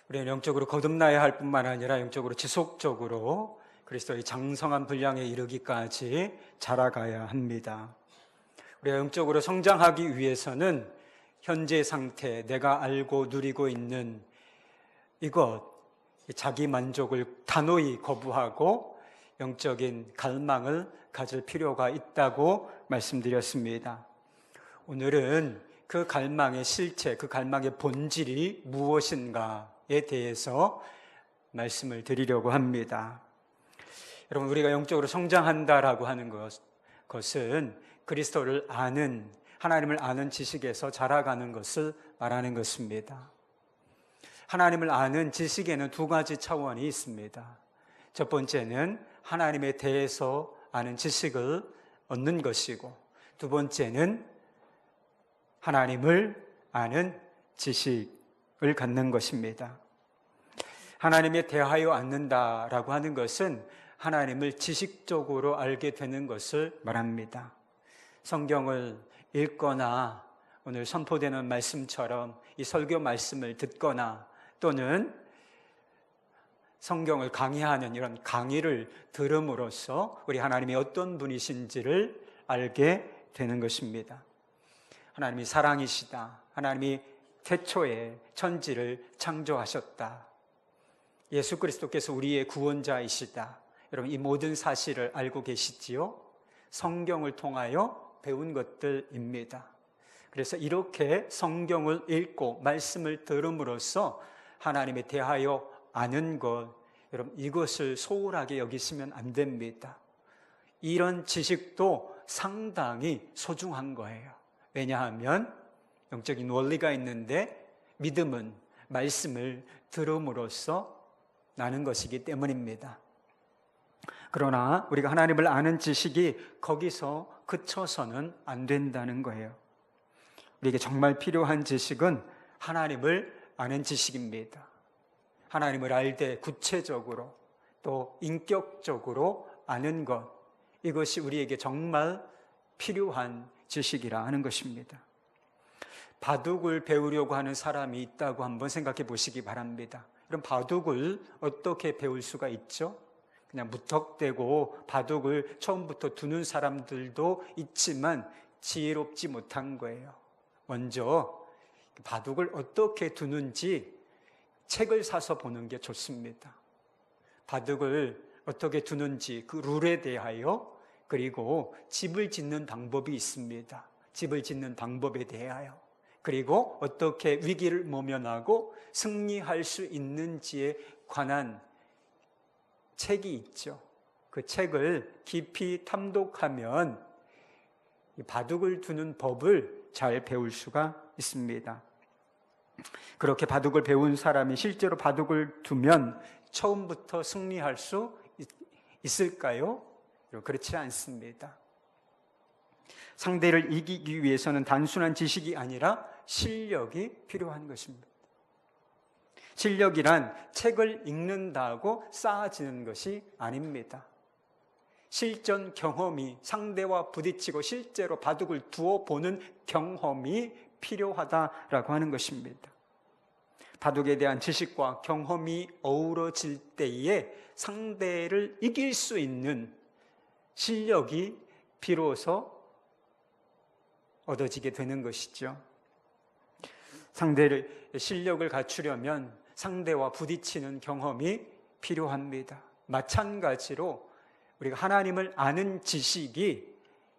우리는 영적으로 거듭나야 할 뿐만 아니라 영적으로 지속적으로 그리스도의 장성한 분량에 이르기까지 자라가야 합니다. 우리가 영적으로 성장하기 위해서는 현재 상태, 내가 알고 누리고 있는 이것, 자기 만족을 단호히 거부하고 영적인 갈망을 가질 필요가 있다고 말씀드렸습니다. 오늘은 그 갈망의 실체, 그 갈망의 본질이 무엇인가에 대해서 말씀을 드리려고 합니다. 여러분, 우리가 영적으로 성장한다라고 하는 것은 그리스도를 아는, 하나님을 아는 지식에서 자라가는 것을 말하는 것입니다. 하나님을 아는 지식에는 두 가지 차원이 있습니다. 첫 번째는 하나님에 대해서 아는 지식을 얻는 것이고, 두 번째는 하나님을 아는 지식을 갖는 것입니다. 하나님에 대하여 앉는다라고 하는 것은 하나님을 지식적으로 알게 되는 것을 말합니다. 성경을 읽거나 오늘 선포되는 말씀처럼 이 설교 말씀을 듣거나 또는 성경을 강의하는 이런 강의를 들음으로써 우리 하나님이 어떤 분이신지를 알게 되는 것입니다. 하나님이 사랑이시다. 하나님이 태초에 천지를 창조하셨다. 예수 그리스도께서 우리의 구원자이시다. 여러분, 이 모든 사실을 알고 계시지요? 성경을 통하여 배운 것들입니다. 그래서 이렇게 성경을 읽고 말씀을 들음으로써 하나님에 대하여 아는 것, 여러분, 이것을 소홀하게 여기시면 안 됩니다. 이런 지식도 상당히 소중한 거예요. 왜냐하면 영적인 원리가 있는데 믿음은 말씀을 들음으로써 나는 것이기 때문입니다. 그러나 우리가 하나님을 아는 지식이 거기서 그쳐서는 안 된다는 거예요. 우리에게 정말 필요한 지식은 하나님을 아는 지식입니다. 하나님을 알 때 구체적으로 또 인격적으로 아는 것, 이것이 우리에게 정말 필요한 지식이라 하는 것입니다. 바둑을 배우려고 하는 사람이 있다고 한번 생각해 보시기 바랍니다. 그럼 바둑을 어떻게 배울 수가 있죠? 그냥 무턱대고 바둑을 처음부터 두는 사람들도 있지만 지혜롭지 못한 거예요. 먼저 바둑을 어떻게 두는지 책을 사서 보는 게 좋습니다. 바둑을 어떻게 두는지 그 룰에 대하여, 그리고 집을 짓는 방법이 있습니다. 집을 짓는 방법에 대하여, 그리고 어떻게 위기를 모면하고 승리할 수 있는지에 관한 책이 있죠. 그 책을 깊이 탐독하면 바둑을 두는 법을 잘 배울 수가 있습니다. 그렇게 바둑을 배운 사람이 실제로 바둑을 두면 처음부터 승리할 수 있을까요? 그렇지 않습니다. 상대를 이기기 위해서는 단순한 지식이 아니라 실력이 필요한 것입니다. 실력이란 책을 읽는다고 쌓아지는 것이 아닙니다. 실전 경험이, 상대와 부딪히고 실제로 바둑을 두어 보는 경험이 필요하다라고 하는 것입니다. 바둑에 대한 지식과 경험이 어우러질 때에 상대를 이길 수 있는 실력이 비로소 얻어지게 되는 것이죠. 실력을 갖추려면 상대와 부딪히는 경험이 필요합니다. 마찬가지로 우리가 하나님을 아는 지식이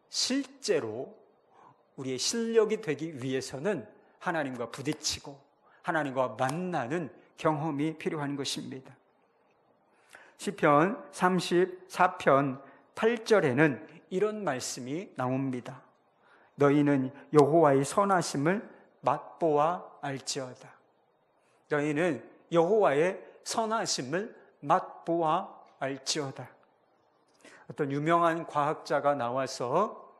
실제로 우리의 실력이 되기 위해서는 하나님과 부딪히고 하나님과 만나는 경험이 필요한 것입니다. 시편 34편 8절에는 이런 말씀이 나옵니다. 너희는 여호와의 선하심을 맛보아 알지어다. 너희는 여호와의 선하심을 맛보아 알지어다. 어떤 유명한 과학자가 나와서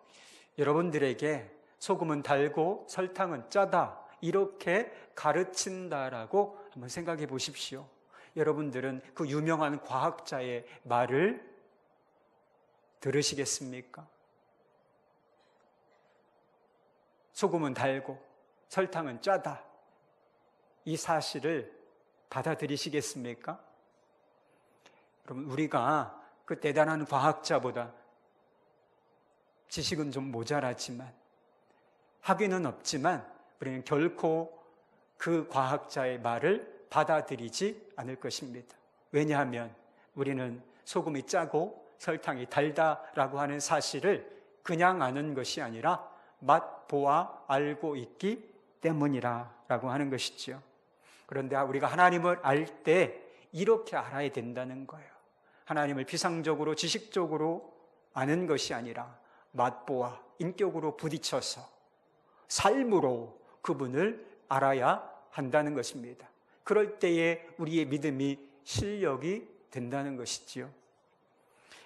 여러분들에게 소금은 달고 설탕은 짜다, 이렇게 가르친다라고 한번 생각해 보십시오. 여러분들은 그 유명한 과학자의 말을 들으시겠습니까? 소금은 달고 설탕은 짜다, 이 사실을 받아들이시겠습니까? 여러분, 우리가 그 대단한 과학자보다 지식은 좀 모자라지만, 학위는 없지만 우리는 결코 그 과학자의 말을 받아들이지 않을 것입니다. 왜냐하면 우리는 소금이 짜고 설탕이 달다라고 하는 사실을 그냥 아는 것이 아니라 맛보아 알고 있기 때문이라고 하는 것이죠. 그런데 우리가 하나님을 알 때 이렇게 알아야 된다는 거예요. 하나님을 비상적으로 지식적으로 아는 것이 아니라 맛보아 인격으로 부딪혀서 삶으로 그분을 알아야 한다는 것입니다. 그럴 때에 우리의 믿음이 실력이 된다는 것이지요.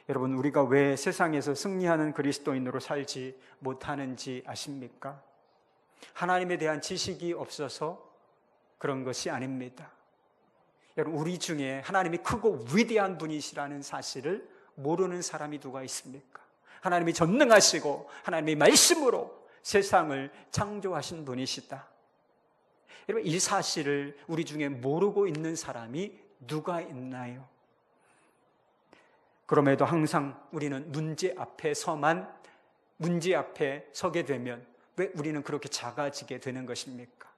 여러분, 우리가 왜 세상에서 승리하는 그리스도인으로 살지 못하는지 아십니까? 하나님에 대한 지식이 없어서 그런 것이 아닙니다. 여러분, 우리 중에 하나님이 크고 위대한 분이시라는 사실을 모르는 사람이 누가 있습니까? 하나님이 전능하시고 하나님의 말씀으로 세상을 창조하신 분이시다. 여러분, 이 사실을 우리 중에 모르고 있는 사람이 누가 있나요? 그럼에도 항상 우리는 문제 앞에 서게 되면 왜 우리는 그렇게 작아지게 되는 것입니까?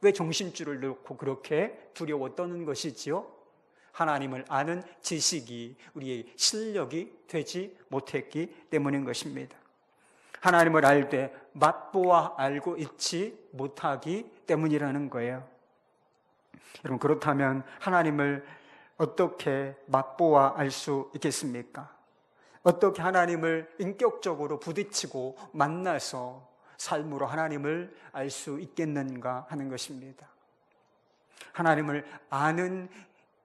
왜 정신줄을 놓고 그렇게 두려워 떠는 것이지요? 하나님을 아는 지식이 우리의 실력이 되지 못했기 때문인 것입니다. 하나님을 알 때 맛보아 알고 있지 못하기 때문이라는 거예요. 여러분, 그렇다면 하나님을 어떻게 맛보아 알 수 있겠습니까? 어떻게 하나님을 인격적으로 부딪히고 만나서 삶으로 하나님을 알 수 있겠는가 하는 것입니다. 하나님을 아는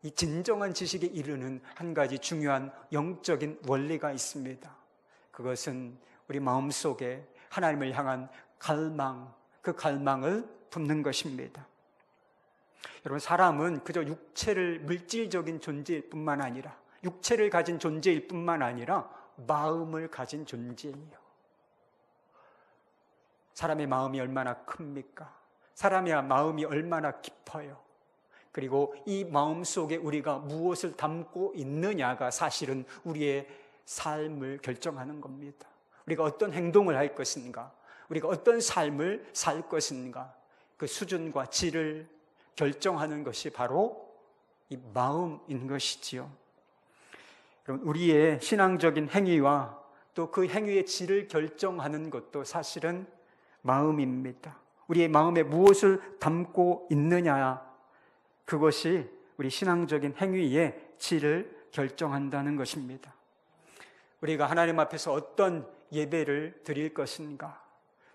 이 진정한 지식에 이르는 한 가지 중요한 영적인 원리가 있습니다. 그것은 우리 마음속에 하나님을 향한 갈망, 그 갈망을 품는 것입니다. 여러분, 사람은 그저 육체를 물질적인 존재일 뿐만 아니라, 육체를 가진 존재일 뿐만 아니라 마음을 가진 존재예요. 사람의 마음이 얼마나 큽니까? 사람의 마음이 얼마나 깊어요. 그리고 이 마음 속에 우리가 무엇을 담고 있느냐가 사실은 우리의 삶을 결정하는 겁니다. 우리가 어떤 행동을 할 것인가, 우리가 어떤 삶을 살 것인가, 그 수준과 질을 결정하는 것이 바로 이 마음인 것이지요. 여러분, 우리의 신앙적인 행위와 또 그 행위의 질을 결정하는 것도 사실은 마음입니다. 우리의 마음에 무엇을 담고 있느냐, 그것이 우리 신앙적인 행위의 질을 결정한다는 것입니다. 우리가 하나님 앞에서 어떤 예배를 드릴 것인가,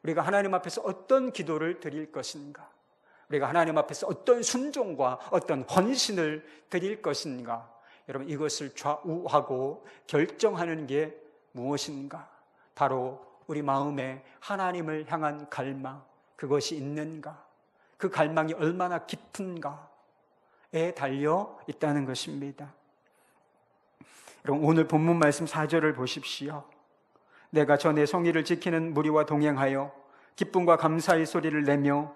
우리가 하나님 앞에서 어떤 기도를 드릴 것인가, 우리가 하나님 앞에서 어떤 순종과 어떤 헌신을 드릴 것인가, 여러분, 이것을 좌우하고 결정하는 게 무엇인가? 바로 우리 마음에 하나님을 향한 갈망, 그것이 있는가, 그 갈망이 얼마나 깊은가에 달려 있다는 것입니다. 여러분, 오늘 본문 말씀 4절을 보십시오. 내가 전에 성의를 지키는 무리와 동행하여 기쁨과 감사의 소리를 내며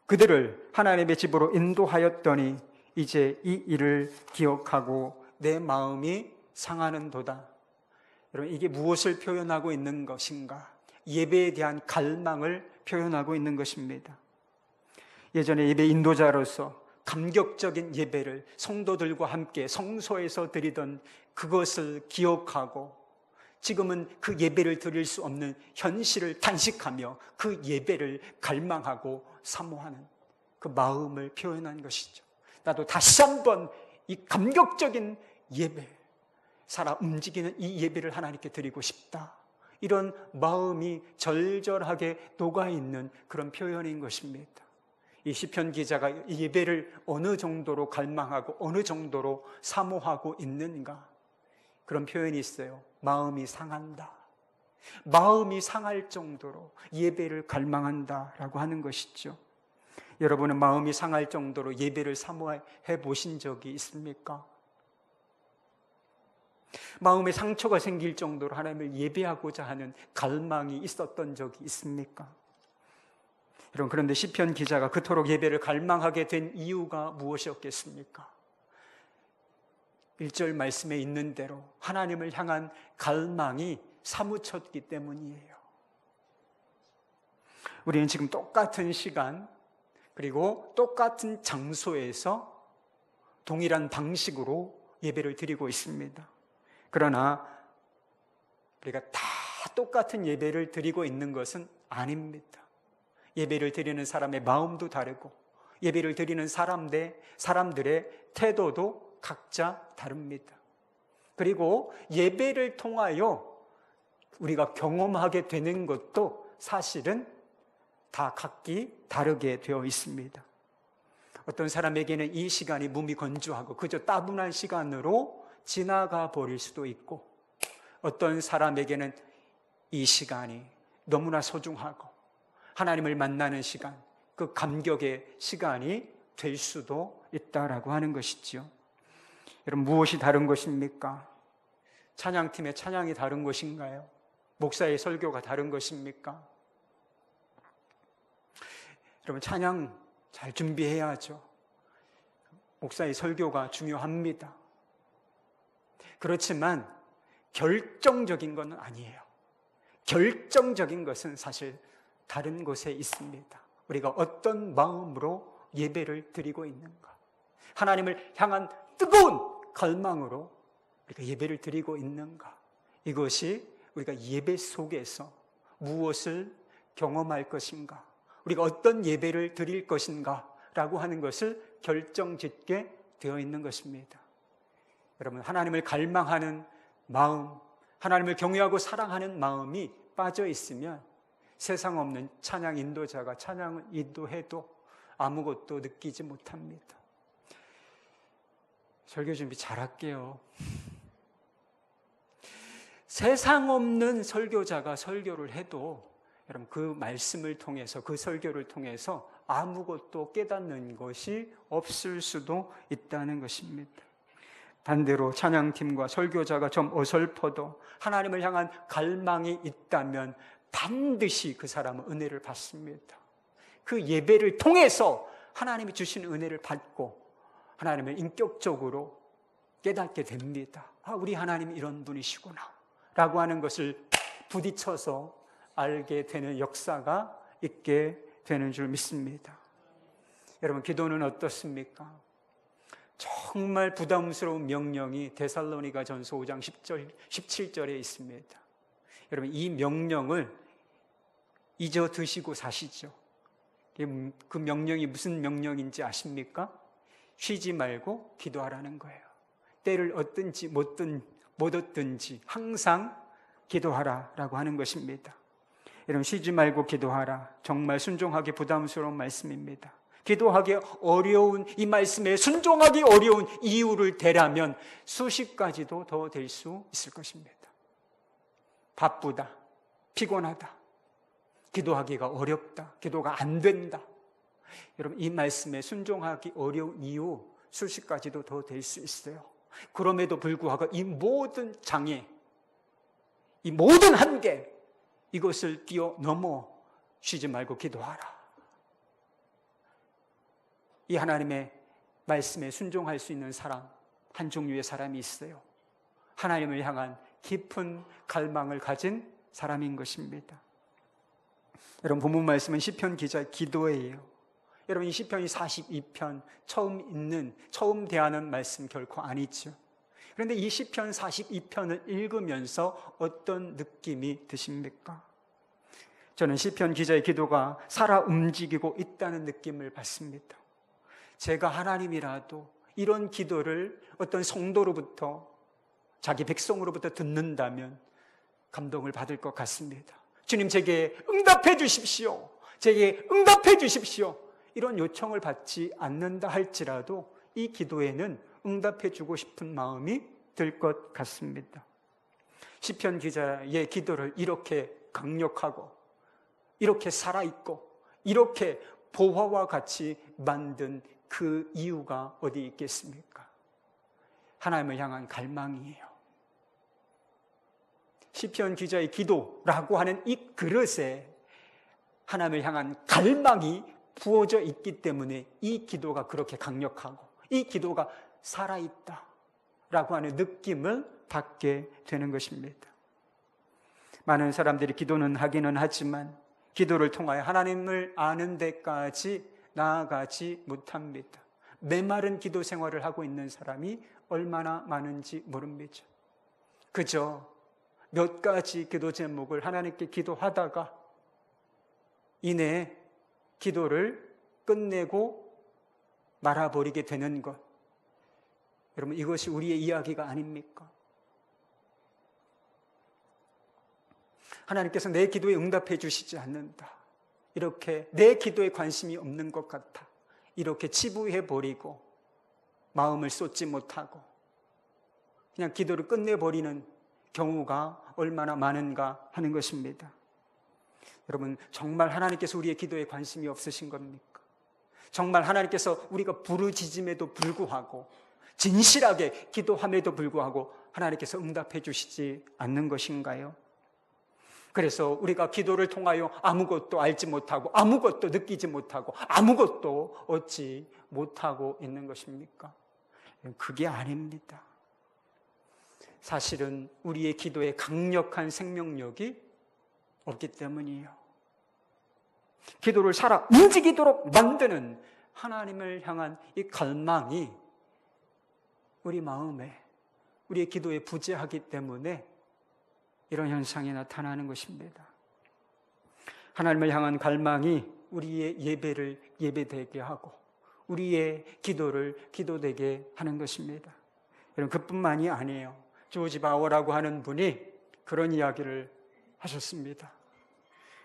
그들을 하나님의 집으로 인도하였더니 이제 이 일을 기억하고 내 마음이 상하는도다. 여러분, 이게 무엇을 표현하고 있는 것인가? 예배에 대한 갈망을 표현하고 있는 것입니다. 예전에 예배 인도자로서 감격적인 예배를 성도들과 함께 성소에서 드리던 그것을 기억하고 지금은 그 예배를 드릴 수 없는 현실을 탄식하며 그 예배를 갈망하고 사모하는 그 마음을 표현한 것이죠. 나도 다시 한번 이 감격적인 예배, 살아 움직이는 이 예배를 하나님께 드리고 싶다. 이런 마음이 절절하게 녹아있는 그런 표현인 것입니다. 이 시편 기자가 이 예배를 어느 정도로 갈망하고 어느 정도로 사모하고 있는가, 그런 표현이 있어요. 마음이 상한다. 마음이 상할 정도로 예배를 갈망한다라고 하는 것이죠. 여러분은 마음이 상할 정도로 예배를 사모해 보신 적이 있습니까? 마음에 상처가 생길 정도로 하나님을 예배하고자 하는 갈망이 있었던 적이 있습니까? 여러분, 그런데 시편 기자가 그토록 예배를 갈망하게 된 이유가 무엇이었겠습니까? 1절 말씀에 있는 대로 하나님을 향한 갈망이 사무쳤기 때문이에요. 우리는 지금 똑같은 시간 그리고 똑같은 장소에서 동일한 방식으로 예배를 드리고 있습니다. 그러나 우리가 다 똑같은 예배를 드리고 있는 것은 아닙니다. 예배를 드리는 사람의 마음도 다르고 예배를 드리는 사람들의 태도도 각자 다릅니다. 그리고 예배를 통하여 우리가 경험하게 되는 것도 사실은 다 각기 다르게 되어 있습니다. 어떤 사람에게는 이 시간이 몸이 건조하고 그저 따분한 시간으로 지나가 버릴 수도 있고, 어떤 사람에게는 이 시간이 너무나 소중하고 하나님을 만나는 시간, 그 감격의 시간이 될 수도 있다라고 하는 것이죠. 여러분, 무엇이 다른 것입니까? 찬양팀의 찬양이 다른 것인가요? 목사의 설교가 다른 것입니까? 여러분, 찬양 잘 준비해야죠. 목사의 설교가 중요합니다. 그렇지만 결정적인 건 아니에요. 결정적인 것은 사실 다른 곳에 있습니다. 우리가 어떤 마음으로 예배를 드리고 있는가, 하나님을 향한 뜨거운 갈망으로 우리가 예배를 드리고 있는가, 이것이 우리가 예배 속에서 무엇을 경험할 것인가, 우리가 어떤 예배를 드릴 것인가 라고 하는 것을 결정짓게 되어 있는 것입니다. 여러분, 하나님을 갈망하는 마음, 하나님을 경외하고 사랑하는 마음이 빠져 있으면 세상 없는 찬양 인도자가 찬양을 인도해도 아무것도 느끼지 못합니다. 설교 준비 잘할게요. 세상 없는 설교자가 설교를 해도 여러분, 그 말씀을 통해서, 그 설교를 통해서 아무것도 깨닫는 것이 없을 수도 있다는 것입니다. 반대로 찬양팀과 설교자가 좀 어설퍼도 하나님을 향한 갈망이 있다면 반드시 그 사람은 은혜를 받습니다. 그 예배를 통해서 하나님이 주신 은혜를 받고 하나님을 인격적으로 깨닫게 됩니다. 아, 우리 하나님이 이런 분이시구나 라고 하는 것을 부딪혀서 알게 되는 역사가 있게 되는 줄 믿습니다. 여러분, 기도는 어떻습니까? 정말 부담스러운 명령이 데살로니가전서 5장 17절에 있습니다. 여러분, 이 명령을 잊어 드시고 사시죠. 그 명령이 무슨 명령인지 아십니까? 쉬지 말고 기도하라는 거예요. 때를 얻든지 못 얻든지 항상 기도하라라고 하는 것입니다. 여러분, 쉬지 말고 기도하라. 정말 순종하기 부담스러운 말씀입니다. 기도하기 어려운 이 말씀에 순종하기 어려운 이유를 대라면 수십 가지도 더 될 수 있을 것입니다. 바쁘다, 피곤하다, 기도하기가 어렵다, 기도가 안 된다. 여러분, 이 말씀에 순종하기 어려운 이유 수십 가지도 더 될 수 있어요. 그럼에도 불구하고 이 모든 장애, 이 모든 한계, 이것을 뛰어넘어 쉬지 말고 기도하라. 이 하나님의 말씀에 순종할 수 있는 사람, 한 종류의 사람이 있어요. 하나님을 향한 깊은 갈망을 가진 사람인 것입니다. 여러분, 본문 말씀은 시편 기자의 기도예요. 여러분, 이 시편이 42편 처음 대하는 말씀 결코 아니죠. 그런데 이 시편 42편을 읽으면서 어떤 느낌이 드십니까? 저는 시편 기자의 기도가 살아 움직이고 있다는 느낌을 받습니다. 제가 하나님이라도 이런 기도를 어떤 성도로부터, 자기 백성으로부터 듣는다면 감동을 받을 것 같습니다. 주님, 제게 응답해 주십시오. 제게 응답해 주십시오. 이런 요청을 받지 않는다 할지라도 이 기도에는 응답해 주고 싶은 마음이 들 것 같습니다. 시편 기자의 기도를 이렇게 강력하고 이렇게 살아있고 이렇게 보화와 같이 만든 그 이유가 어디 있겠습니까? 하나님을 향한 갈망이에요. 시편 기자의 기도라고 하는 이 그릇에 하나님을 향한 갈망이 부어져 있기 때문에 이 기도가 그렇게 강력하고 이 기도가 살아있다라고 하는 느낌을 받게 되는 것입니다. 많은 사람들이 기도는 하기는 하지만 기도를 통하여 하나님을 아는 데까지 나아가지 못합니다. 메마른 기도 생활을 하고 있는 사람이 얼마나 많은지 모릅니다. 그저 몇 가지 기도 제목을 하나님께 기도하다가 이내 기도를 끝내고 말아버리게 되는 것. 여러분, 이것이 우리의 이야기가 아닙니까? 하나님께서 내 기도에 응답해 주시지 않는다. 이렇게 내 기도에 관심이 없는 것 같아. 이렇게 치부해버리고 마음을 쏟지 못하고 그냥 기도를 끝내버리는 경우가 얼마나 많은가 하는 것입니다. 여러분, 정말 하나님께서 우리의 기도에 관심이 없으신 겁니까? 정말 하나님께서 우리가 부르짖음에도 불구하고 진실하게 기도함에도 불구하고 하나님께서 응답해 주시지 않는 것인가요? 그래서 우리가 기도를 통하여 아무것도 알지 못하고 아무것도 느끼지 못하고 아무것도 얻지 못하고 있는 것입니까? 그게 아닙니다. 사실은 우리의 기도에 강력한 생명력이 없기 때문이에요. 기도를 살아 움직이도록 만드는 하나님을 향한 이 갈망이 우리 마음에, 우리의 기도에 부재하기 때문에 이런 현상이 나타나는 것입니다. 하나님을 향한 갈망이 우리의 예배를 예배되게 하고 우리의 기도를 기도되게 하는 것입니다. 여러분, 그뿐만이 아니에요. 조지 바워라고 하는 분이 그런 이야기를 하셨습니다.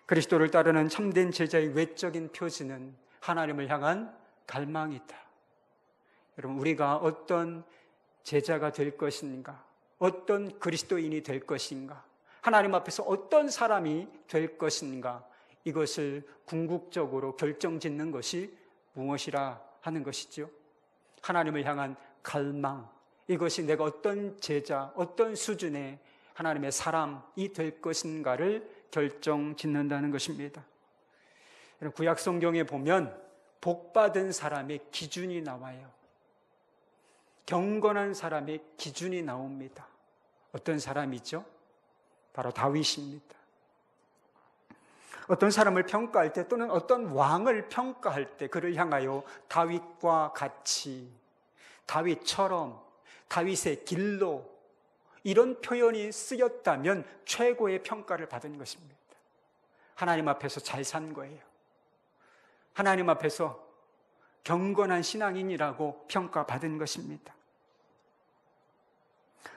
그리스도를 따르는 참된 제자의 외적인 표지는 하나님을 향한 갈망이다. 여러분, 우리가 어떤 제자가 될 것인가, 어떤 그리스도인이 될 것인가, 하나님 앞에서 어떤 사람이 될 것인가, 이것을 궁극적으로 결정짓는 것이 무엇이라 하는 것이죠? 하나님을 향한 갈망, 이것이 내가 어떤 제자, 어떤 수준의 하나님의 사람이 될 것인가를 결정짓는다는 것입니다. 구약 성경에 보면 복받은 사람의 기준이 나와요. 경건한 사람의 기준이 나옵니다. 어떤 사람이죠? 바로 다윗입니다. 어떤 사람을 평가할 때 또는 어떤 왕을 평가할 때 그를 향하여 다윗과 같이, 다윗처럼, 다윗의 길로 이런 표현이 쓰였다면 최고의 평가를 받은 것입니다. 하나님 앞에서 잘 산 거예요. 하나님 앞에서 경건한 신앙인이라고 평가받은 것입니다.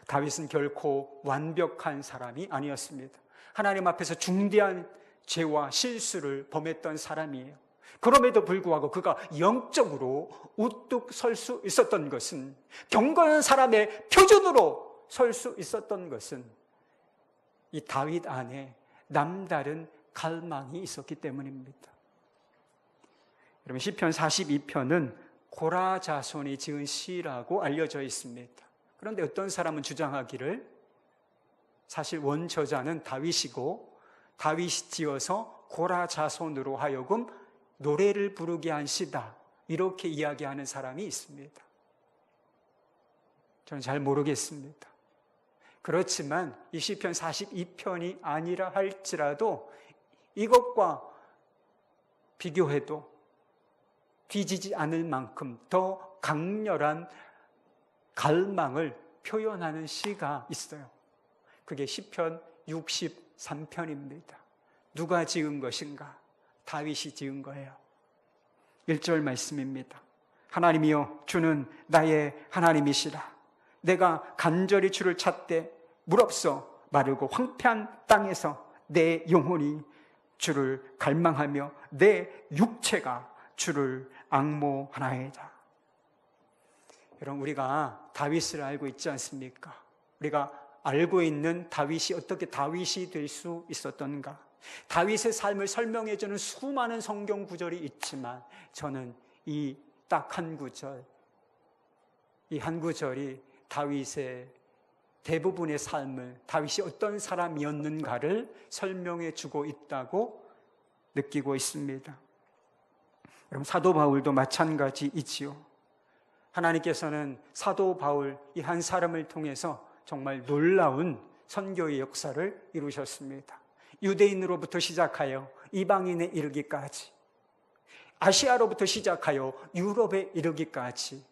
다윗은 결코 완벽한 사람이 아니었습니다. 하나님 앞에서 중대한 죄와 실수를 범했던 사람이에요. 그럼에도 불구하고 그가 영적으로 우뚝 설 수 있었던 것은, 경건한 사람의 표준으로 설 수 있었던 것은 이 다윗 안에 남다른 갈망이 있었기 때문입니다. 여러분, 시편 42편은 고라 자손이 지은 시라고 알려져 있습니다. 그런데 어떤 사람은 주장하기를 사실 원저자는 다윗이고 다윗이 지어서 고라 자손으로 하여금 노래를 부르게 한 시다, 이렇게 이야기하는 사람이 있습니다. 저는 잘 모르겠습니다. 그렇지만 이 시편 42편이 아니라 할지라도 이것과 비교해도 뒤지지 않을 만큼 더 강렬한 갈망을 표현하는 시가 있어요. 그게 시편 63편입니다. 누가 지은 것인가? 다윗이 지은 거예요. 1절 말씀입니다. 하나님이여, 주는 나의 하나님이시라. 내가 간절히 주를 찾되 물없어 마르고 황폐한 땅에서 내 영혼이 주를 갈망하며 내 육체가 주를 앙모하나이다. 여러분, 우리가 다윗을 알고 있지 않습니까? 우리가 알고 있는 다윗이 어떻게 다윗이 될 수 있었던가? 다윗의 삶을 설명해주는 수많은 성경 구절이 있지만 저는 이 딱 한 구절, 이 한 구절이 다윗의 대부분의 삶을, 다윗이 어떤 사람이었는가를 설명해 주고 있다고 느끼고 있습니다. 여러분, 사도 바울도 마찬가지이지요. 하나님께서는 사도 바울 이 한 사람을 통해서 정말 놀라운 선교의 역사를 이루셨습니다. 유대인으로부터 시작하여 이방인에 이르기까지, 아시아로부터 시작하여 유럽에 이르기까지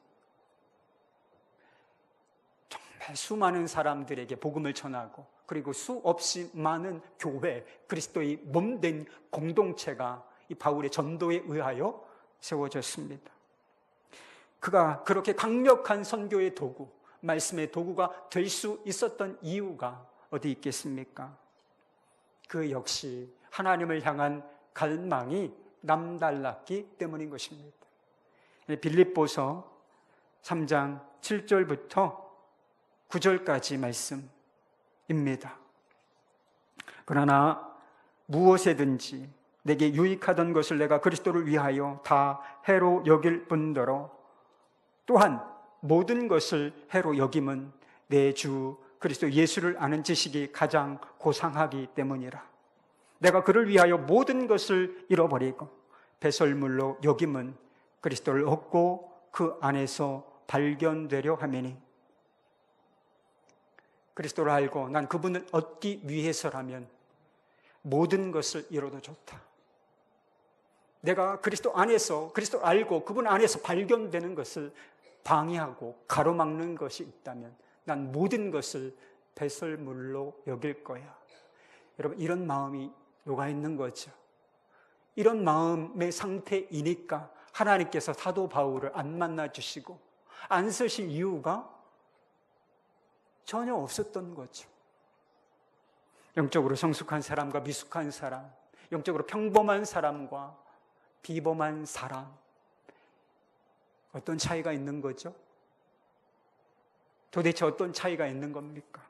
정말 수많은 사람들에게 복음을 전하고, 그리고 수없이 많은 교회, 그리스도의 몸된 공동체가 이 바울의 전도에 의하여 세워졌습니다. 그가 그렇게 강력한 선교의 도구, 말씀의 도구가 될 수 있었던 이유가 어디 있겠습니까? 그 역시 하나님을 향한 갈망이 남달랐기 때문인 것입니다. 빌립보서 3장 7절부터 9절까지 말씀입니다. 그러나 무엇에든지 내게 유익하던 것을 내가 그리스도를 위하여 다 해로 여길 뿐더러 또한 모든 것을 해로 여김은 내 주 그리스도 예수를 아는 지식이 가장 고상하기 때문이라. 내가 그를 위하여 모든 것을 잃어버리고 배설물로 여김은 그리스도를 얻고 그 안에서 발견되려 함이니, 그리스도를 알고 난 그분을 얻기 위해서라면 모든 것을 잃어도 좋다. 내가 그리스도 안에서, 그리스도를 알고 그분 안에서 발견되는 것을 방해하고 가로막는 것이 있다면 난 모든 것을 배설물로 여길 거야. 여러분, 이런 마음이 녹아 있는 거죠. 이런 마음의 상태이니까 하나님께서 사도 바울을 안 만나 주시고 안 쓰실 이유가 전혀 없었던 거죠. 영적으로 성숙한 사람과 미숙한 사람, 영적으로 평범한 사람과 비범한 사람, 어떤 차이가 있는 거죠? 도대체 어떤 차이가 있는 겁니까?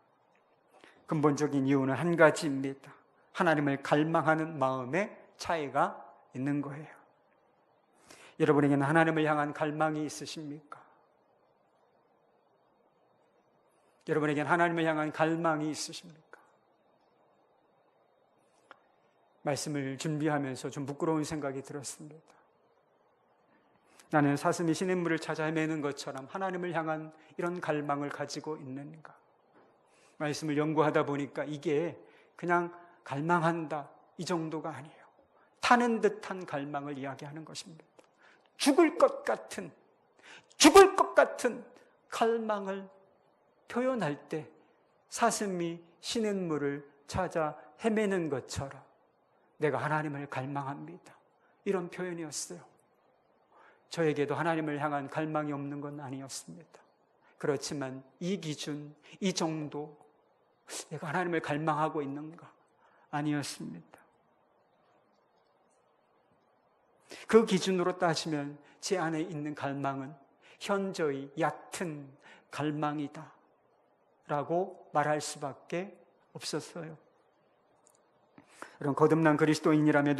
근본적인 이유는 한 가지입니다. 하나님을 갈망하는 마음의 차이가 있는 거예요. 여러분에게는 하나님을 향한 갈망이 있으십니까? 여러분에게는 하나님을 향한 갈망이 있으십니까? 말씀을 준비하면서 좀 부끄러운 생각이 들었습니다. 나는 사슴이 시냇물을 찾아 헤매는 것처럼 하나님을 향한 이런 갈망을 가지고 있는가? 말씀을 연구하다 보니까 이게 그냥 갈망한다 이 정도가 아니에요. 타는 듯한 갈망을 이야기하는 것입니다. 죽을 것 같은 갈망을 표현할 때 사슴이 시냇물을 찾아 헤매는 것처럼 내가 하나님을 갈망합니다. 이런 표현이었어요. 저에게도 하나님을 향한 갈망이 없는 건 아니었습니다. 그렇지만 이 기준, 이 정도, 내가 하나님을 갈망하고 있는가? 아니었습니다. 그 기준으로 따지면 제 안에 있는 갈망은 현저히 얕은 갈망이다 라고 말할 수밖에 없었어요. 그런 거듭난 그리스도인이라면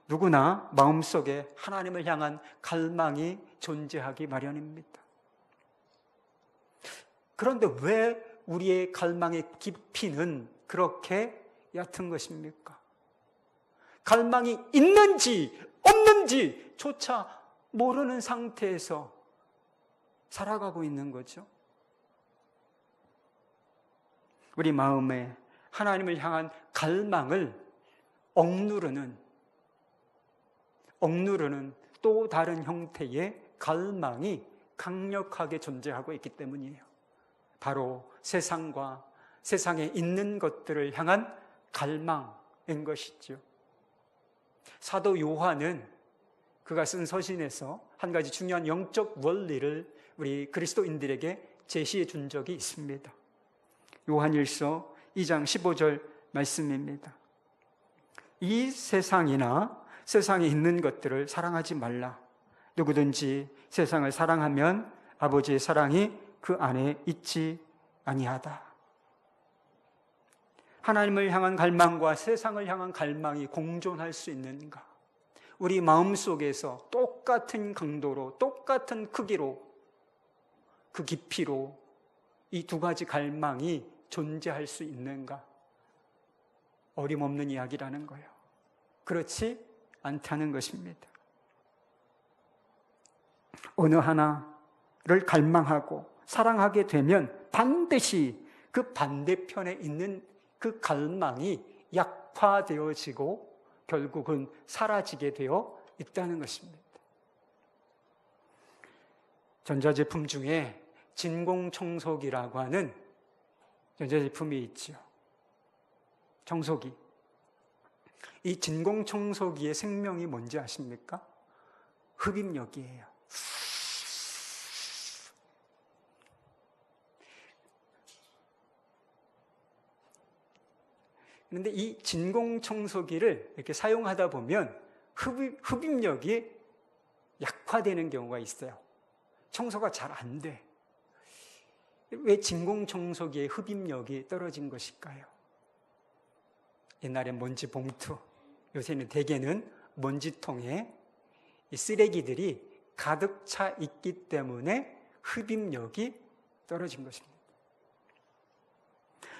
누구나 마음속에 하나님을 향한 갈망이 존재하기 마련입니다. 그런데 왜 우리의 갈망의 깊이는 그렇게 얕은 것입니까? 갈망이 있는지 없는지조차 모르는 상태에서 살아가고 있는 거죠. 우리 마음에 하나님을 향한 갈망을 억누르는 또 다른 형태의 갈망이 강력하게 존재하고 있기 때문이에요. 바로 세상과 세상에 있는 것들을 향한 갈망인 것이죠. 사도 요한은 그가 쓴 서신에서 한 가지 중요한 영적 원리를 우리 그리스도인들에게 제시해 준 적이 있습니다. 요한일서 2장 15절 말씀입니다. 이 세상이나 세상에 있는 것들을 사랑하지 말라. 누구든지 세상을 사랑하면 아버지의 사랑이 그 안에 있지 아니하다. 하나님을 향한 갈망과 세상을 향한 갈망이 공존할 수 있는가? 우리 마음속에서 똑같은 강도로, 똑같은 크기로, 그 깊이로 이 두 가지 갈망이 존재할 수 있는가? 어림없는 이야기라는 거예요. 그렇지 않다는 것입니다. 어느 하나를 갈망하고 사랑하게 되면 반드시 그 반대편에 있는 그 갈망이 약화되어지고 결국은 사라지게 되어 있다는 것입니다. 전자제품 중에 진공청소기라고 하는 전자제품이 있죠. 청소기. 이 진공청소기의 생명이 뭔지 아십니까? 흡입력이에요. 그런데 이 진공청소기를 이렇게 사용하다 보면 흡입력이 약화되는 경우가 있어요. 청소가 잘 안 돼. 왜 진공청소기의 흡입력이 떨어진 것일까요? 옛날엔 먼지 봉투, 요새는 대개는 먼지통에 이 쓰레기들이 가득 차 있기 때문에 흡입력이 떨어진 것입니다.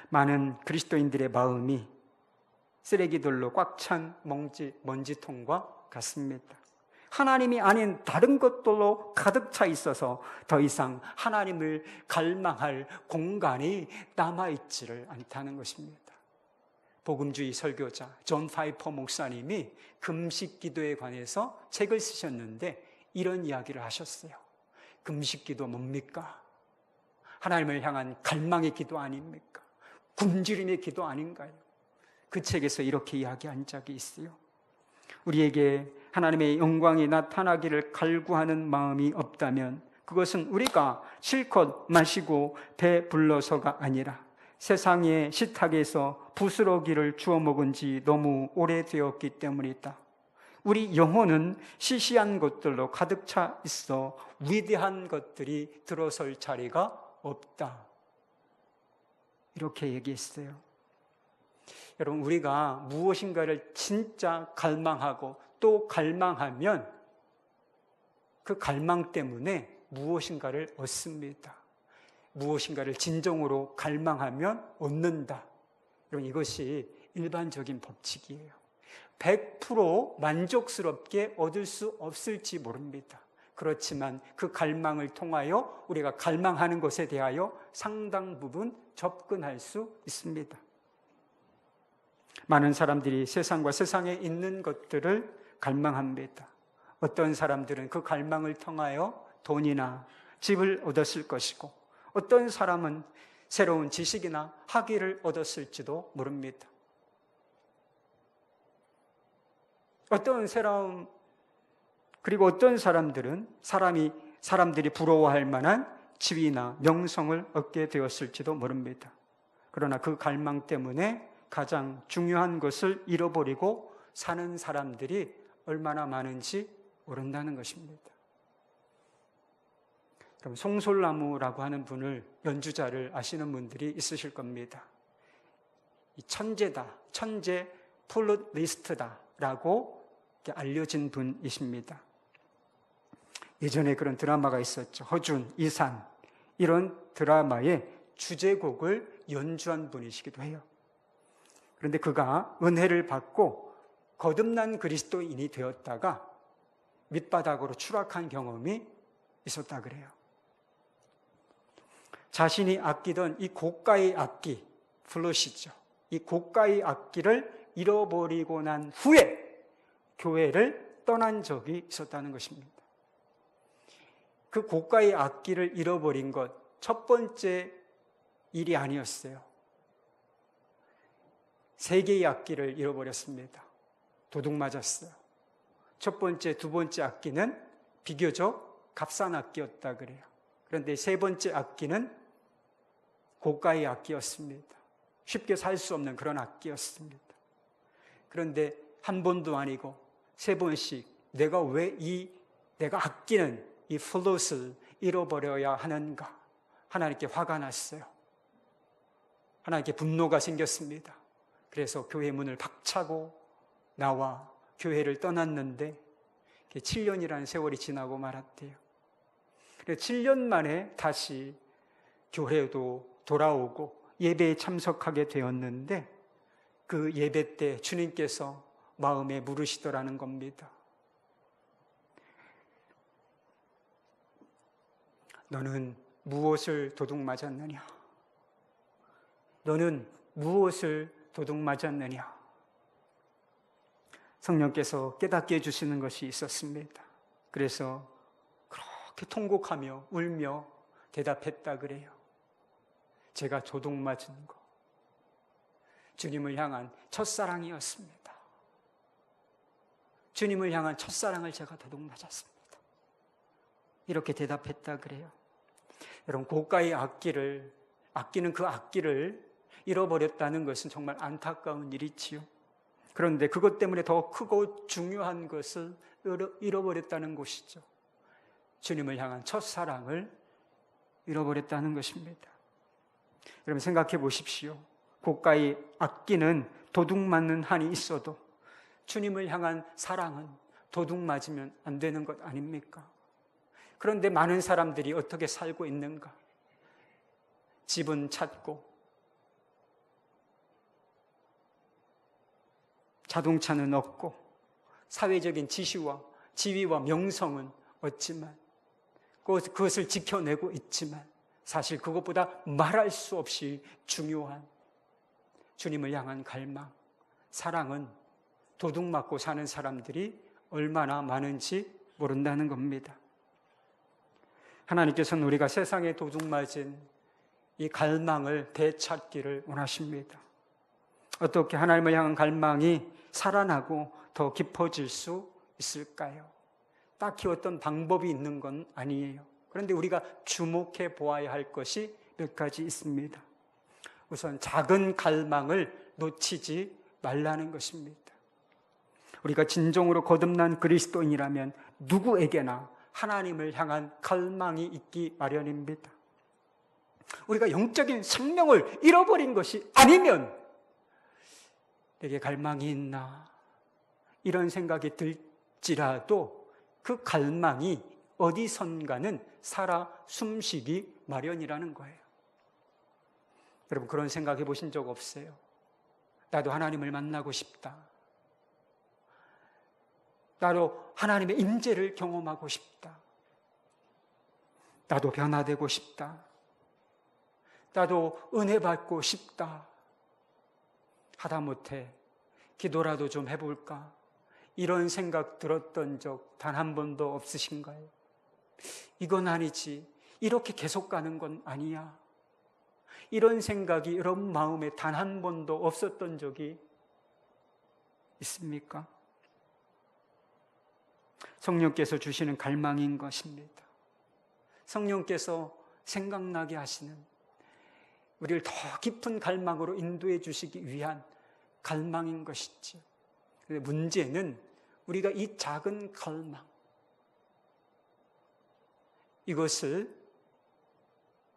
많은 그리스도인들의 마음이 쓰레기들로 꽉 찬 먼지통과 같습니다. 하나님이 아닌 다른 것들로 가득 차 있어서 더 이상 하나님을 갈망할 공간이 남아있지를 않다는 것입니다. 복음주의 설교자 존 파이퍼 목사님이 금식 기도에 관해서 책을 쓰셨는데 이런 이야기를 하셨어요. 금식 기도 뭡니까? 하나님을 향한 갈망의 기도 아닙니까? 굶주림의 기도 아닌가요? 그 책에서 이렇게 이야기한 적이 있어요. 우리에게 하나님의 영광이 나타나기를 갈구하는 마음이 없다면 그것은 우리가 실컷 마시고 배 불러서가 아니라 세상의 식탁에서 부스러기를 주워 먹은 지 너무 오래되었기 때문이다. 우리 영혼은 시시한 것들로 가득 차 있어 위대한 것들이 들어설 자리가 없다. 이렇게 얘기했어요. 여러분, 우리가 무엇인가를 진짜 갈망하고 또 갈망하면 그 갈망 때문에 무엇인가를 얻습니다. 무엇인가를 진정으로 갈망하면 얻는다. 여러분, 이것이 일반적인 법칙이에요. 100% 만족스럽게 얻을 수 없을지 모릅니다. 그렇지만 그 갈망을 통하여 우리가 갈망하는 것에 대하여 상당 부분 접근할 수 있습니다. 많은 사람들이 세상과 세상에 있는 것들을 갈망합니다. 어떤 사람들은 그 갈망을 통하여 돈이나 집을 얻었을 것이고 어떤 사람은 새로운 지식이나 학위를 얻었을지도 모릅니다. 그리고 어떤 사람들은 사람들이 부러워할 만한 지위나 명성을 얻게 되었을지도 모릅니다. 그러나 그 갈망 때문에 가장 중요한 것을 잃어버리고 사는 사람들이 얼마나 많은지 모른다는 것입니다. 그럼 송솔나무라고 하는 분을 연주자를 아시는 분들이 있으실 겁니다. 천재다, 천재 플루리스트다라고 알려진 분이십니다. 예전에 그런 드라마가 있었죠. 허준, 이산 이런 드라마의 주제곡을 연주한 분이시기도 해요. 그런데 그가 은혜를 받고 거듭난 그리스도인이 되었다가 밑바닥으로 추락한 경험이 있었다 그래요. 자신이 아끼던 이 고가의 악기, 플룻이죠. 이 고가의 악기를 잃어버리고 난 후에 교회를 떠난 적이 있었다는 것입니다. 그 고가의 악기를 잃어버린 것, 첫 번째 일이 아니었어요. 3개의 악기를 잃어버렸습니다. 도둑 맞았어요. 첫 번째, 두 번째 악기는 비교적 값싼 악기였다 그래요. 그런데 3번째 악기는 고가의 악기였습니다. 쉽게 살 수 없는 그런 악기였습니다. 그런데 한 번도 아니고 3번씩 내가 아끼는 이 플룻을 잃어버려야 하는가? 하나님께 화가 났어요. 하나님께 분노가 생겼습니다. 그래서 교회 문을 박차고 나와 교회를 떠났는데 7년이라는 세월이 지나고 말았대요. 그래서 7년 만에 다시 교회도 돌아오고 예배에 참석하게 되었는데 그 예배 때 주님께서 마음에 물으시더라는 겁니다. 너는 무엇을 도둑맞았느냐? 너는 무엇을 도둑맞았느냐? 성령께서 깨닫게 해주시는 것이 있었습니다. 그래서 그렇게 통곡하며 울며 대답했다 그래요. 제가 도둑맞은 거, 주님을 향한 첫사랑이었습니다. 주님을 향한 첫사랑을 제가 도둑맞았습니다. 이렇게 대답했다 그래요. 여러분, 고가의 아끼는 그 악기를 잃어버렸다는 것은 정말 안타까운 일이지요. 그런데 그것 때문에 더 크고 중요한 것을 잃어버렸다는 것이죠. 주님을 향한 첫사랑을 잃어버렸다는 것입니다. 여러분, 생각해 보십시오. 고가의 악기는 도둑맞는 한이 있어도 주님을 향한 사랑은 도둑맞으면 안 되는 것 아닙니까? 그런데 많은 사람들이 어떻게 살고 있는가? 집은 찾고 자동차는 얻고 사회적인 지위와 명성은 얻지만 그것을 지켜내고 있지만 사실 그것보다 말할 수 없이 중요한 주님을 향한 갈망, 사랑은 도둑맞고 사는 사람들이 얼마나 많은지 모른다는 겁니다. 하나님께서는 우리가 세상에 도둑맞은 이 갈망을 되찾기를 원하십니다. 어떻게 하나님을 향한 갈망이 살아나고 더 깊어질 수 있을까요? 딱히 어떤 방법이 있는 건 아니에요. 그런데 우리가 주목해 보아야 할 것이 몇 가지 있습니다. 우선 작은 갈망을 놓치지 말라는 것입니다. 우리가 진정으로 거듭난 그리스도인이라면 누구에게나 하나님을 향한 갈망이 있기 마련입니다. 우리가 영적인 생명을 잃어버린 것이 아니면 내게 갈망이 있나 이런 생각이 들지라도 그 갈망이 어디선가는 살아 숨쉬기 마련이라는 거예요. 여러분, 그런 생각해 보신 적 없어요? 나도 하나님을 만나고 싶다. 나도 하나님의 임재를 경험하고 싶다. 나도 변화되고 싶다. 나도 은혜 받고 싶다. 하다못해 기도라도 좀 해볼까? 이런 생각 들었던 적 단 한 번도 없으신가요? 이건 아니지. 이렇게 계속 가는 건 아니야. 이런 생각이 이런 마음에 단 한 번도 없었던 적이 있습니까? 성령께서 주시는 갈망인 것입니다. 성령께서 생각나게 하시는, 우리를 더 깊은 갈망으로 인도해 주시기 위한 갈망인 것이지요. 그런데 문제는 우리가 이 작은 갈망, 이것을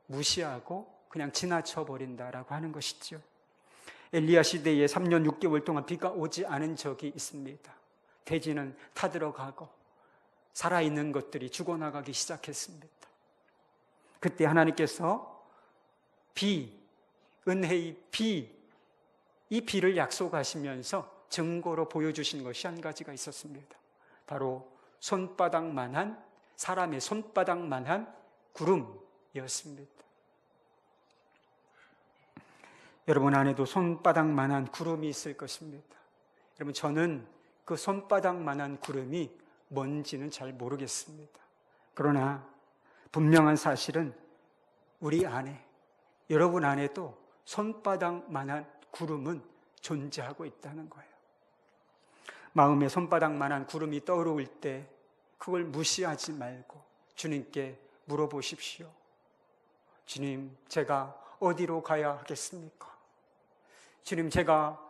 무시하고 그냥 지나쳐 버린다라고 하는 것이죠. 엘리야 시대에 3년 6개월 동안 비가 오지 않은 적이 있습니다. 대지는 타들어가고 살아있는 것들이 죽어나가기 시작했습니다. 그때 하나님께서 은혜의 이 비를 약속하시면서 증거로 보여주신 것이 한 가지가 있었습니다. 바로 사람의 손바닥만한 구름이었습니다. 여러분 안에도 손바닥만한 구름이 있을 것입니다. 여러분, 저는 그 손바닥만한 구름이 뭔지는 잘 모르겠습니다. 그러나 분명한 사실은 우리 안에, 여러분 안에도 손바닥만한 구름은 존재하고 있다는 거예요. 마음에 손바닥만한 구름이 떠오를 때 그걸 무시하지 말고 주님께 물어보십시오. 주님, 제가 어디로 가야 하겠습니까? 주님, 제가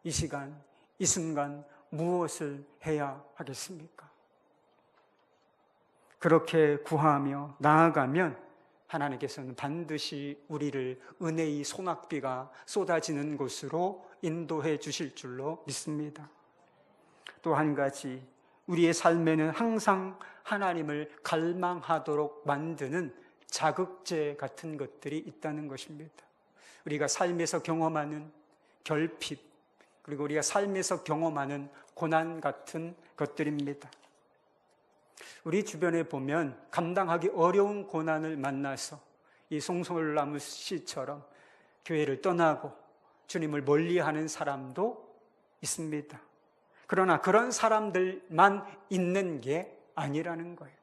이 시간, 이 순간 무엇을 해야 하겠습니까? 그렇게 구하며 나아가면 하나님께서는 반드시 우리를 은혜의 소낙비가 쏟아지는 곳으로 인도해 주실 줄로 믿습니다. 또 한 가지, 우리의 삶에는 항상 하나님을 갈망하도록 만드는 자극제 같은 것들이 있다는 것입니다. 우리가 삶에서 경험하는 결핍, 그리고 우리가 삶에서 경험하는 고난 같은 것들입니다. 우리 주변에 보면 감당하기 어려운 고난을 만나서 이 송솔나무 씨처럼 교회를 떠나고 주님을 멀리하는 사람도 있습니다. 그러나 그런 사람들만 있는 게 아니라는 거예요.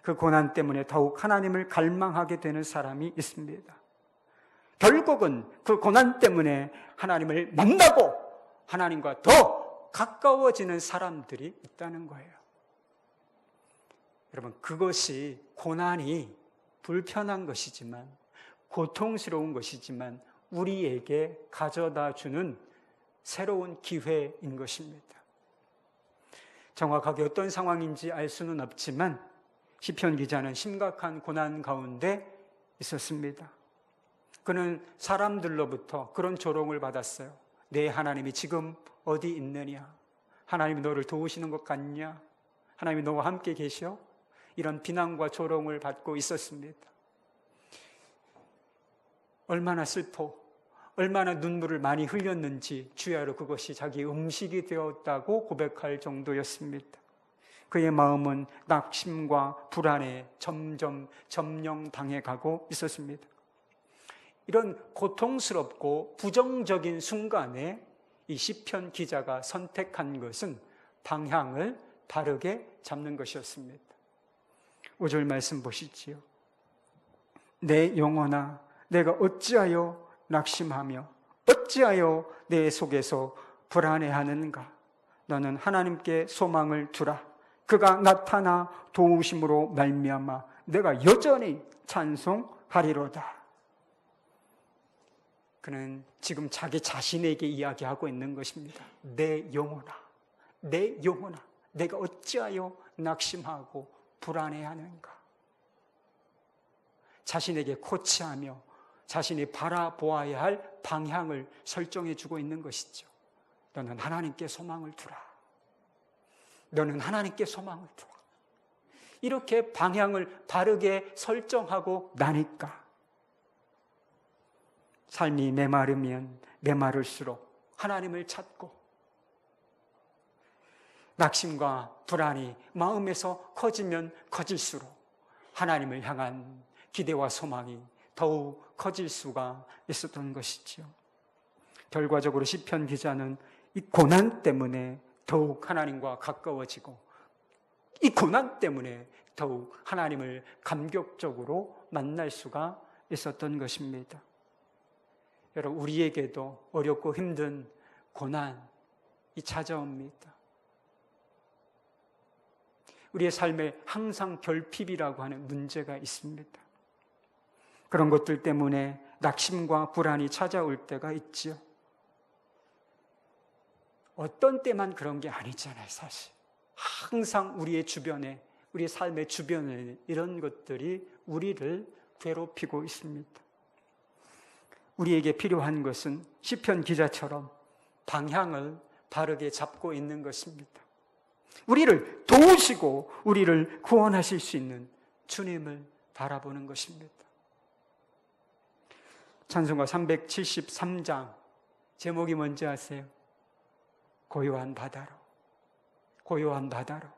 그 고난 때문에 더욱 하나님을 갈망하게 되는 사람이 있습니다. 결국은 그 고난 때문에 하나님을 만나고 하나님과 더 가까워지는 사람들이 있다는 거예요. 여러분, 그것이 고난이 불편한 것이지만, 고통스러운 것이지만 우리에게 가져다 주는 새로운 기회인 것입니다. 정확하게 어떤 상황인지 알 수는 없지만 시편 기자는 심각한 고난 가운데 있었습니다. 그는 사람들로부터 그런 조롱을 받았어요. 내 하나님이 지금 어디 있느냐? 하나님이 너를 도우시는 것 같냐? 하나님이 너와 함께 계셔? 이런 비난과 조롱을 받고 있었습니다. 얼마나 슬퍼, 얼마나 눈물을 많이 흘렸는지 주야로 그것이 자기 음식이 되었다고 고백할 정도였습니다. 그의 마음은 낙심과 불안에 점점 점령당해 가고 있었습니다. 이런 고통스럽고 부정적인 순간에 이 시편 기자가 선택한 것은 방향을 바르게 잡는 것이었습니다. 5절 말씀 보시지요. 내 영혼아, 내가 어찌하여 낙심하며 어찌하여 내 속에서 불안해하는가? 너는 하나님께 소망을 두라. 그가 나타나 도우심으로 말미암아 내가 여전히 찬송하리로다. 그는 지금 자기 자신에게 이야기하고 있는 것입니다. 내 영혼아, 내 영혼아, 내가 어찌하여 낙심하고 불안해하는가? 자신에게 코치하며 자신이 바라보아야 할 방향을 설정해 주고 있는 것이죠. 너는 하나님께 소망을 두라. 너는 하나님께 소망을 두라. 이렇게 방향을 바르게 설정하고 나니까 삶이 메마르면 메마를수록 하나님을 찾고 낙심과 불안이 마음에서 커지면 커질수록 하나님을 향한 기대와 소망이 더욱 커질 수가 있었던 것이지요. 결과적으로 시편 기자는 이 고난 때문에 더욱 하나님과 가까워지고 이 고난 때문에 더욱 하나님을 감격적으로 만날 수가 있었던 것입니다. 여러분, 우리에게도 어렵고 힘든 고난이 찾아옵니다. 우리의 삶에 항상 결핍이라고 하는 문제가 있습니다. 그런 것들 때문에 낙심과 불안이 찾아올 때가 있지요. 어떤 때만 그런 게 아니잖아요, 사실. 항상 우리의 주변에, 우리의 삶의 주변에 이런 것들이 우리를 괴롭히고 있습니다. 우리에게 필요한 것은 시편 기자처럼 방향을 바르게 잡고 있는 것입니다. 우리를 도우시고 우리를 구원하실 수 있는 주님을 바라보는 것입니다. 찬송가 373장 제목이 뭔지 아세요? 고요한 바다로, 고요한 바다로.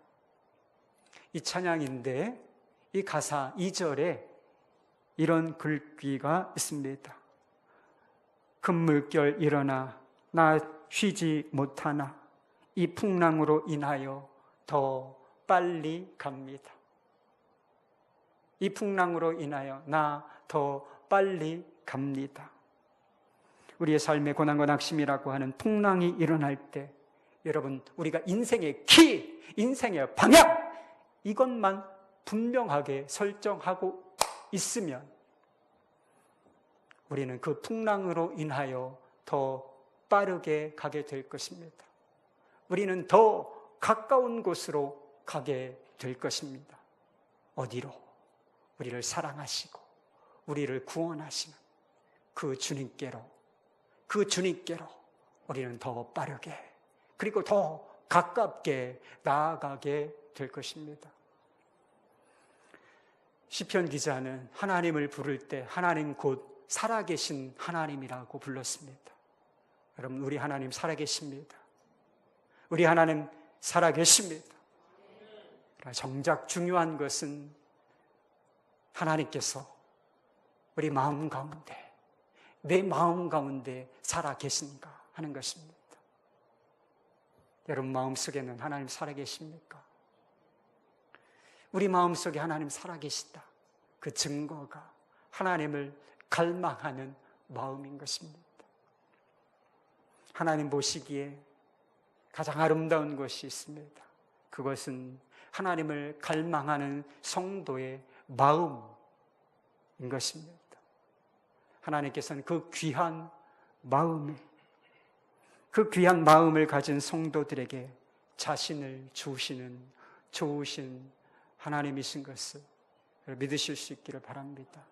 이 찬양인데 이 가사 2절에 이런 글귀가 있습니다. 큰 물결 일어나 나 쉬지 못하나 이 풍랑으로 인하여 더 빨리 갑니다. 이 풍랑으로 인하여 나 더 빨리 갑니다. 우리의 삶의 고난과 낙심이라고 하는 풍랑이 일어날 때 여러분, 우리가 인생의 키, 인생의 방향 이것만 분명하게 설정하고 있으면 우리는 그 풍랑으로 인하여 더 빠르게 가게 될 것입니다. 우리는 더 가까운 곳으로 가게 될 것입니다. 어디로? 우리를 사랑하시고 우리를 구원하시는 그 주님께로, 그 주님께로 우리는 더 빠르게 그리고 더 가깝게 나아가게 될 것입니다. 시편 기자는 하나님을 부를 때 하나님 곧 살아계신 하나님이라고 불렀습니다. 여러분, 우리 하나님 살아계십니다. 우리 하나님 살아계십니다. 정작 중요한 것은 하나님께서 우리 마음 가운데, 내 마음 가운데 살아계신가 하는 것입니다. 여러분 마음속에는 하나님 살아계십니까? 우리 마음속에 하나님 살아계시다. 그 증거가 하나님을 갈망하는 마음인 것입니다. 하나님 보시기에 가장 아름다운 것이 있습니다. 그것은 하나님을 갈망하는 성도의 마음인 것입니다. 하나님께서는 그 귀한 마음을 가진 성도들에게 자신을 주시는 좋으신 하나님이신 것을 믿으실 수 있기를 바랍니다.